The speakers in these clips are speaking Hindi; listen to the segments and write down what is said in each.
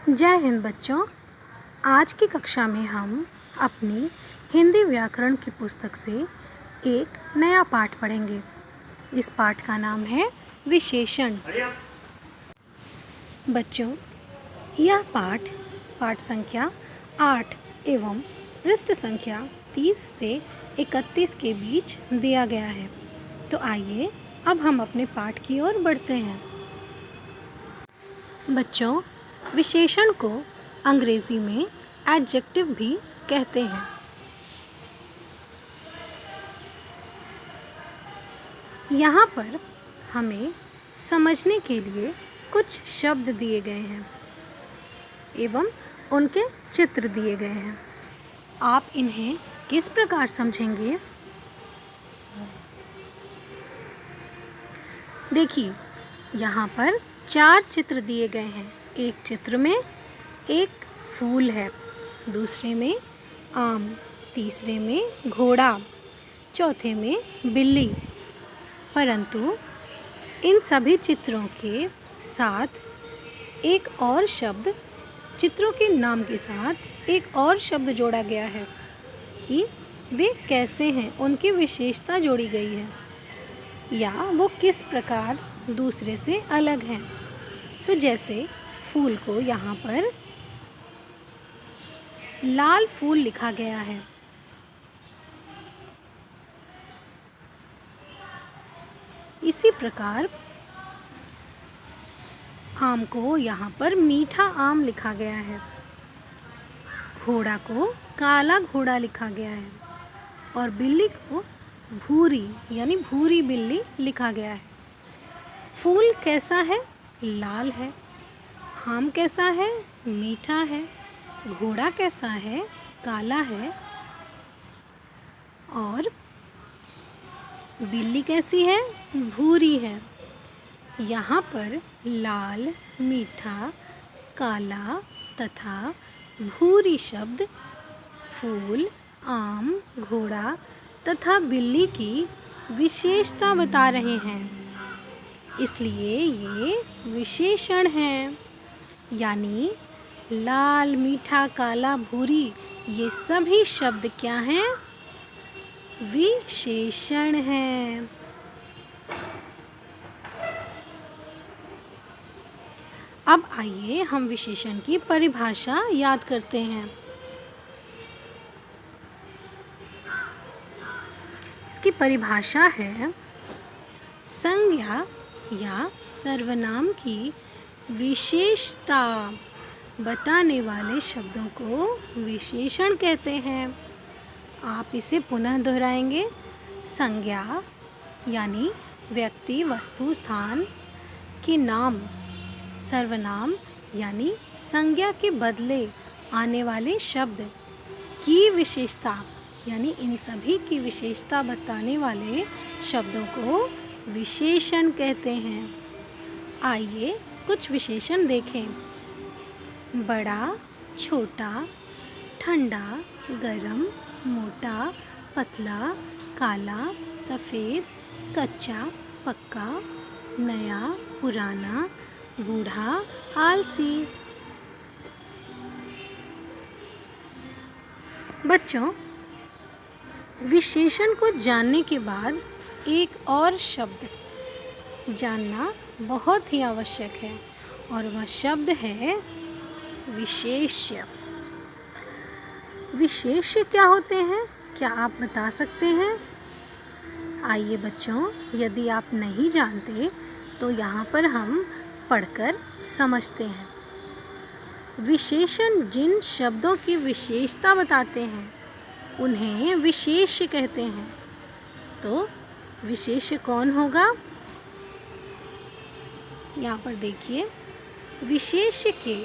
जय हिंद बच्चों। आज की कक्षा में हम अपनी हिंदी व्याकरण की पुस्तक से एक नया पाठ पढ़ेंगे। इस पाठ का नाम है विशेषण। बच्चों, यह पाठ संख्या 8 एवं पृष्ठ संख्या 30 से 31 के बीच दिया गया है। तो आइए अब हम अपने पाठ की ओर बढ़ते हैं। बच्चों, विशेषण को अंग्रेजी में एडजेक्टिव भी कहते हैं। यहाँ पर हमें समझने के लिए कुछ शब्द दिए गए हैं एवं उनके चित्र दिए गए हैं। आप इन्हें किस प्रकार समझेंगे? देखिए, यहाँ पर 4 चित्र दिए गए हैं। एक चित्र में एक फूल है, दूसरे में आम, तीसरे में घोड़ा, चौथे में बिल्ली। परंतु इन सभी चित्रों के साथ एक और शब्द, चित्रों के नाम के साथ एक और शब्द जोड़ा गया है कि वे कैसे हैं, उनकी विशेषता जोड़ी गई है या वो किस प्रकार दूसरे से अलग हैं। तो जैसे फूल को यहाँ पर लाल फूल लिखा गया है। इसी प्रकार आम को यहाँ पर मीठा आम लिखा गया है। घोड़ा को काला घोड़ा लिखा गया है और बिल्ली को भूरी यानी भूरी बिल्ली लिखा गया है। फूल कैसा है? लाल है। आम कैसा है? मीठा है। घोड़ा कैसा है? काला है। और बिल्ली कैसी है? भूरी है। यहाँ पर लाल, मीठा, काला तथा भूरी शब्द फूल, आम, घोड़ा तथा बिल्ली की विशेषता बता रहे हैं, इसलिए ये विशेषण हैं। यानी लाल, मीठा, काला, भूरी ये सभी शब्द क्या हैं? विशेषण हैं। अब आइए हम विशेषण की परिभाषा याद करते हैं। इसकी परिभाषा है संज्ञा या सर्वनाम की विशेषता बताने वाले शब्दों को विशेषण कहते हैं। आप इसे पुनः दोहराएंगे। संज्ञा यानी व्यक्ति, वस्तु, स्थान के नाम। सर्वनाम यानी संज्ञा के बदले आने वाले शब्द की विशेषता, यानी इन सभी की विशेषता बताने वाले शब्दों को विशेषण कहते हैं। आइए कुछ विशेषण देखें। बड़ा, छोटा, ठंडा, गरम, मोटा, पतला, काला, सफ़ेद, कच्चा, पक्का, नया, पुराना, बूढ़ा, आलसी। बच्चों, विशेषण को जानने के बाद एक और शब्द जानना बहुत ही आवश्यक है और वह शब्द है विशेष्य। विशेष्य क्या होते हैं? क्या आप बता सकते हैं? आइए बच्चों, यदि आप नहीं जानते तो यहाँ पर हम पढ़कर समझते हैं। विशेषण जिन शब्दों की विशेषता बताते हैं उन्हें विशेष्य कहते हैं। तो विशेष्य कौन होगा? यहाँ पर देखिए, विशेष्य के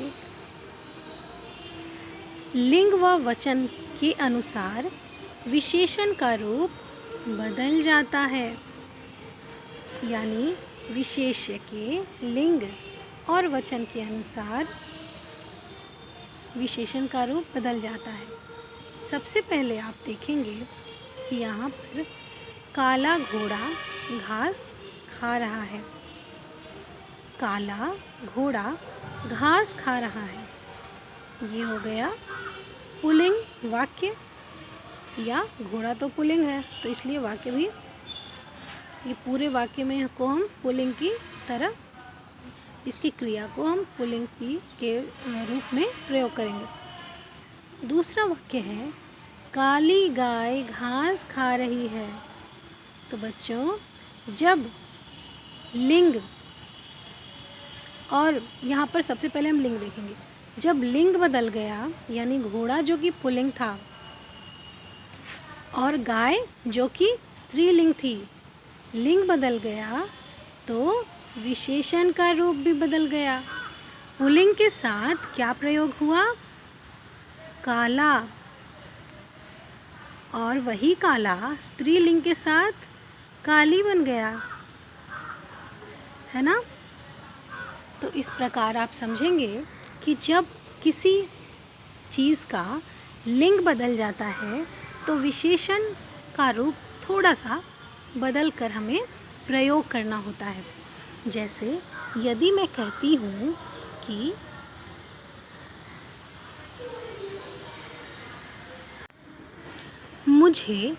लिंग व वचन के अनुसार विशेषण का रूप बदल जाता है। यानी विशेष्य के लिंग और वचन के अनुसार विशेषण का रूप बदल जाता है। सबसे पहले आप देखेंगे कि यहाँ पर काला घोड़ा घास खा रहा है। काला घोड़ा घास खा रहा है। ये हो गया पुल्लिंग वाक्य, या घोड़ा तो पुल्लिंग है तो इसलिए वाक्य भी, ये पूरे वाक्य में को हम पुल्लिंग की तरह, इसकी क्रिया को हम पुल्लिंग की के रूप में प्रयोग करेंगे। दूसरा वाक्य है काली गाय घास खा रही है। तो बच्चों, जब लिंग, और यहाँ पर सबसे पहले हम लिंग देखेंगे, जब लिंग बदल गया यानी घोड़ा जो कि पुल्लिंग था और गाय जो कि स्त्रीलिंग थी, लिंग बदल गया तो विशेषण का रूप भी बदल गया। पुल्लिंग के साथ क्या प्रयोग हुआ? काला, और वही काला स्त्रीलिंग के साथ काली बन गया, है ना। तो इस प्रकार आप समझेंगे कि जब किसी चीज़ का लिंग बदल जाता है तो विशेषण का रूप थोड़ा सा बदल कर हमें प्रयोग करना होता है। जैसे यदि मैं कहती हूँ कि मुझे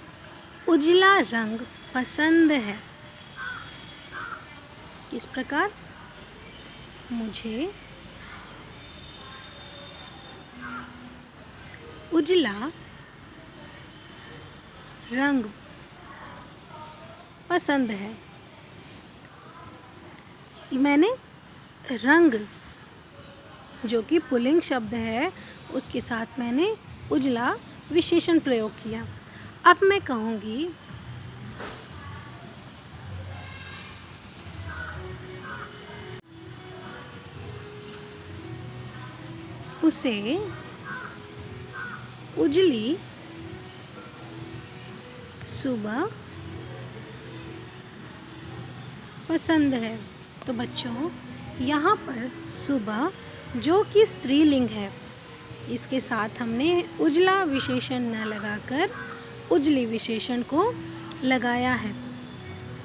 उजला रंग पसंद है, किस प्रकार? मुझे उजला रंग पसंद है। मैंने रंग जो कि पुल्लिंग शब्द है उसके साथ मैंने उजला विशेषण प्रयोग किया। अब मैं कहूँगी उसे उजली सुबह पसंद है। तो बच्चों, यहाँ पर सुबह जो कि स्त्रीलिंग है, इसके साथ हमने उजला विशेषण न लगाकर उजली विशेषण को लगाया है।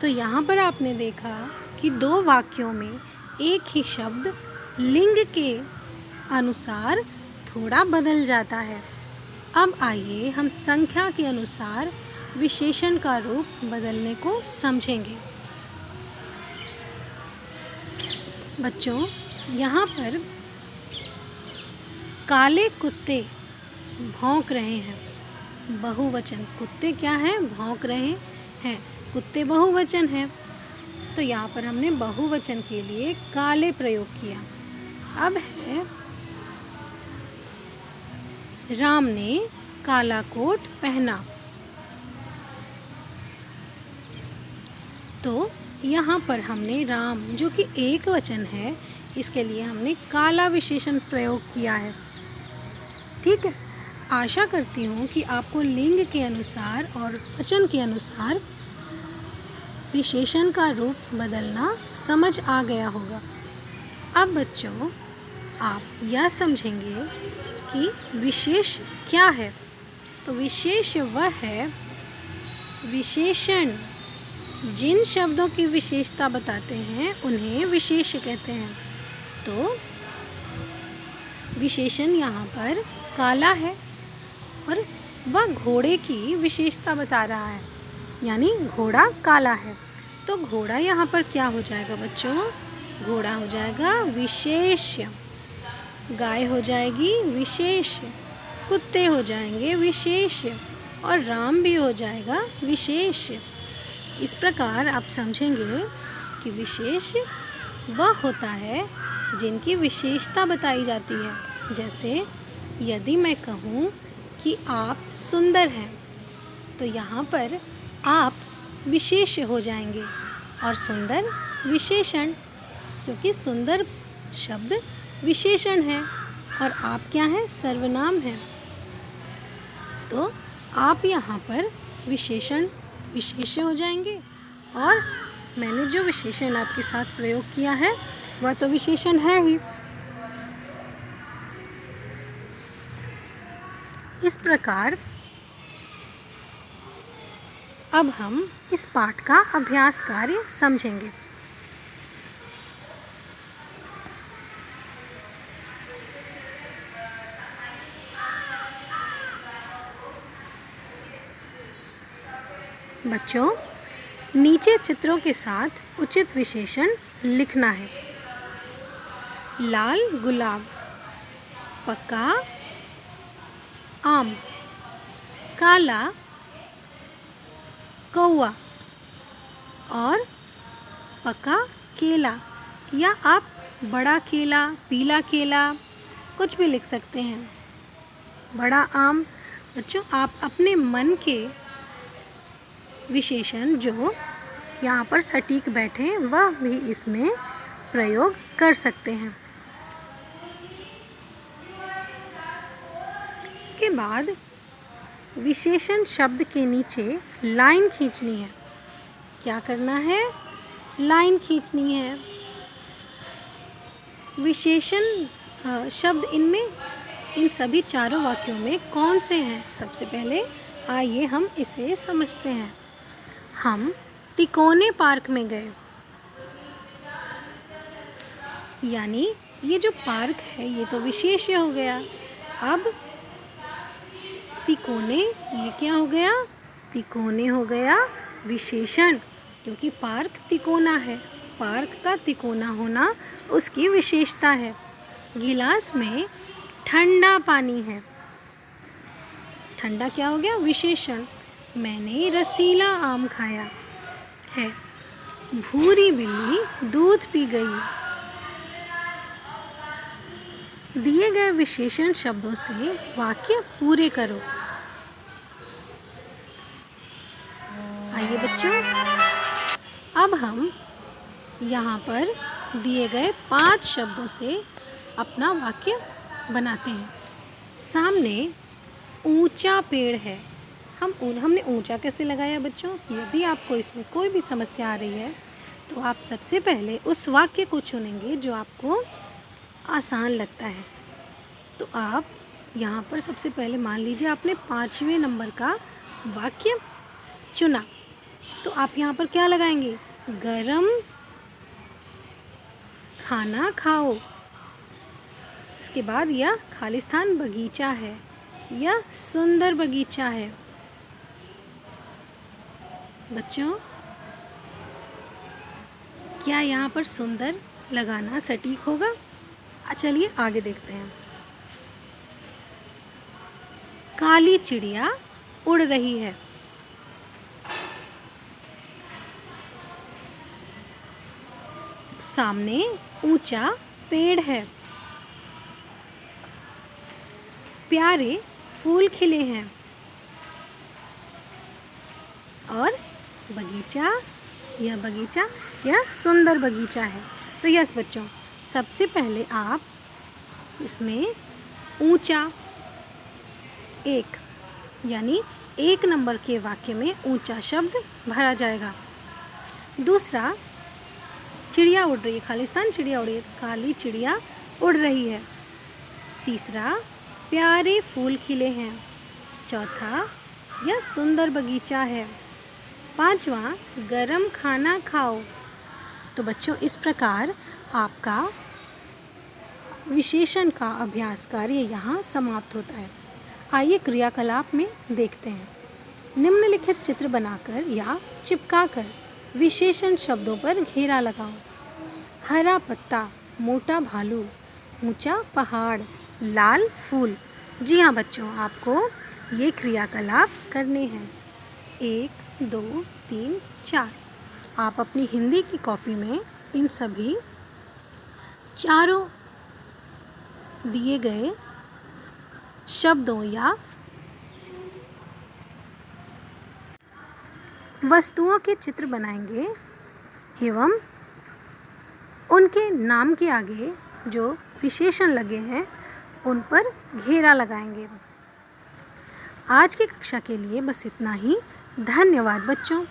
तो यहाँ पर आपने देखा कि दो वाक्यों में एक ही शब्द लिंग के अनुसार थोड़ा बदल जाता है। अब आइए हम संख्या के अनुसार विशेषण का रूप बदलने को समझेंगे। बच्चों, यहाँ पर काले कुत्ते भौंक रहे हैं, बहुवचन। कुत्ते क्या हैं? भौंक रहे हैं। कुत्ते बहुवचन है, तो यहाँ पर हमने बहुवचन के लिए काले प्रयोग किया। अब है राम ने काला कोट पहना, तो यहाँ पर हमने राम जो कि एक वचन है, इसके लिए हमने काला विशेषण प्रयोग किया है। ठीक है, आशा करती हूँ कि आपको लिंग के अनुसार और वचन के अनुसार विशेषण का रूप बदलना समझ आ गया होगा। अब बच्चों, आप यह समझेंगे कि विशेष क्या है। तो विशेष वह है विशेषण जिन शब्दों की विशेषता बताते हैं उन्हें विशेष कहते हैं। तो विशेषण यहाँ पर काला है और वह घोड़े की विशेषता बता रहा है, यानी घोड़ा काला है। तो घोड़ा यहाँ पर क्या हो जाएगा बच्चों? घोड़ा हो जाएगा विशेष, गाय हो जाएगी विशेष, कुत्ते हो जाएंगे विशेष, और राम भी हो जाएगा विशेष। इस प्रकार आप समझेंगे कि विशेष वह होता है जिनकी विशेषता बताई जाती है। जैसे यदि मैं कहूँ कि आप सुंदर हैं, तो यहाँ पर आप विशेष हो जाएंगे और सुंदर विशेषण, क्योंकि सुंदर शब्द विशेषण है और आप क्या हैं? सर्वनाम हैं। तो आप यहाँ पर विशेषण विशेष्य हो जाएंगे, और मैंने जो विशेषण आपके साथ प्रयोग किया है वह तो विशेषण है ही। इस प्रकार अब हम इस पाठ का अभ्यास कार्य समझेंगे। बच्चों, नीचे चित्रों के साथ उचित विशेषण लिखना है। लाल गुलाब, पका आम, काला कौवा और पका केला, या आप बड़ा केला, पीला केला कुछ भी लिख सकते हैं। बड़ा आम। बच्चों, आप अपने मन के विशेषण जो यहाँ पर सटीक बैठे वह भी इसमें प्रयोग कर सकते हैं। इसके बाद विशेषण शब्द के नीचे लाइन खींचनी है। क्या करना है? लाइन खींचनी है। विशेषण शब्द इन सभी चारों वाक्यों में कौन से हैं? सबसे पहले आइए हम इसे समझते हैं। हम तिकोने पार्क में गए, यानी ये जो पार्क है ये तो विशेष्य हो गया। अब तिकोने, ये क्या हो गया? तिकोने हो गया विशेषण, क्योंकि पार्क तिकोना है। पार्क का तिकोना होना उसकी विशेषता है। गिलास में ठंडा पानी है। ठंडा क्या हो गया? विशेषण। मैंने रसीला आम खाया है। भूरी बिल्ली दूध पी गई। दिए गए विशेषण शब्दों से वाक्य पूरे करो। आइए बच्चों, अब हम यहाँ पर दिए गए 5 शब्दों से अपना वाक्य बनाते हैं। सामने ऊंचा पेड़ है। हमने ऊंचा कैसे लगाया बच्चों? यदि आपको इसमें कोई भी समस्या आ रही है तो आप सबसे पहले उस वाक्य को चुनेंगे जो आपको आसान लगता है। तो आप यहाँ पर सबसे पहले मान लीजिए आपने 5वें नंबर का वाक्य चुना, तो आप यहाँ पर क्या लगाएंगे? गरम खाना खाओ। इसके बाद यह खालिस्तान बगीचा है, यह सुंदर बगीचा है। बच्चों, क्या यहाँ पर सुंदर लगाना सटीक होगा? चलिए आगे देखते हैं। काली चिड़िया उड़ रही है। सामने ऊंचा पेड़ है। प्यारे फूल खिले हैं। और बगीचा, यह सुंदर बगीचा है। तो यस बच्चों, सबसे पहले आप इसमें ऊंचा, एक यानी 1 नंबर के वाक्य में ऊंचा शब्द भरा जाएगा। दूसरा, चिड़िया उड़ रही है। खालिस्तान चिड़िया उड़ रही है, काली चिड़िया उड़ रही है। तीसरा, प्यारे फूल खिले हैं। चौथा, यह सुंदर बगीचा है। 5वां, गरम खाना खाओ। तो बच्चों, इस प्रकार आपका विशेषण का अभ्यास कार्य यहाँ समाप्त होता है। आइए क्रियाकलाप में देखते हैं। निम्नलिखित चित्र बनाकर या चिपकाकर विशेषण शब्दों पर घेरा लगाओ। हरा पत्ता, मोटा भालू, ऊंचा पहाड़, लाल फूल। जी हाँ बच्चों, आपको ये क्रियाकलाप करने हैं। 1, 2, 3, 4। आप अपनी हिंदी की कॉपी में इन सभी चारों दिए गए शब्दों या वस्तुओं के चित्र बनाएंगे एवं उनके नाम के आगे जो विशेषण लगे हैं उन पर घेरा लगाएंगे। आज की कक्षा के लिए बस इतना ही। धन्यवाद बच्चों।